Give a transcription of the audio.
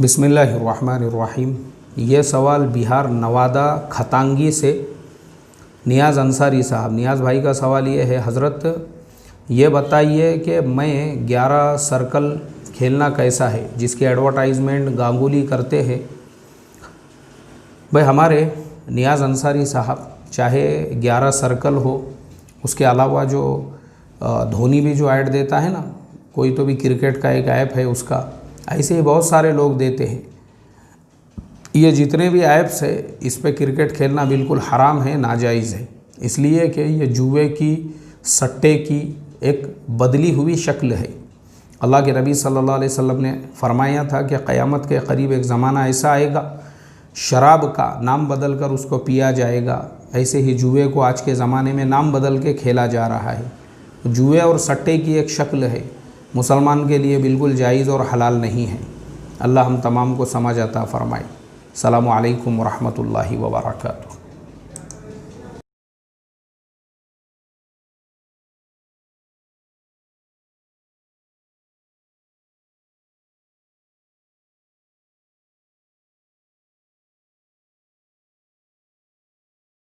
बिस्मिल्लाहिर्रहमानिर्रहीम। ये सवाल बिहार नवादा खतांगी से नियाज़ अंसारी साहब, नियाज़ भाई का सवाल ये है, हज़रत ये बताइए कि मैं 11 सर्कल खेलना कैसा है जिसकी एडवर्टाइजमेंट गांगुली करते हैं। भाई हमारे नियाज़ अंसारी साहब, चाहे 11 सर्कल हो, उसके अलावा जो धोनी भी जो ऐड देता है ना, कोई तो भी क्रिकेट का एक ऐप है उसका, ऐसे ही बहुत सारे लोग देते हैं। ये जितने भी ऐप्स है इस पे क्रिकेट खेलना बिल्कुल हराम है, नाजायज़ है, इसलिए कि ये जुए की, सट्टे की एक बदली हुई शक्ल है। अल्लाह के नबी सल्लल्लाहु अलैहि वसल्लम ने फरमाया था कि क़यामत के करीब एक ज़माना ऐसा आएगा, शराब का नाम बदल कर उसको पिया जाएगा। ऐसे ही जुए को आज के ज़माने में नाम बदल के खेला जा रहा है। जुए और सट्टे की एक शक्ल है, मुसलमान के लिए बिल्कुल जायज़ और हलाल नहीं है। अल्लाह हम तमाम को समझ अता फ़रमाए। अस्सलामु अलैकुम व रहमतुल्लाहि व बरकातुहू।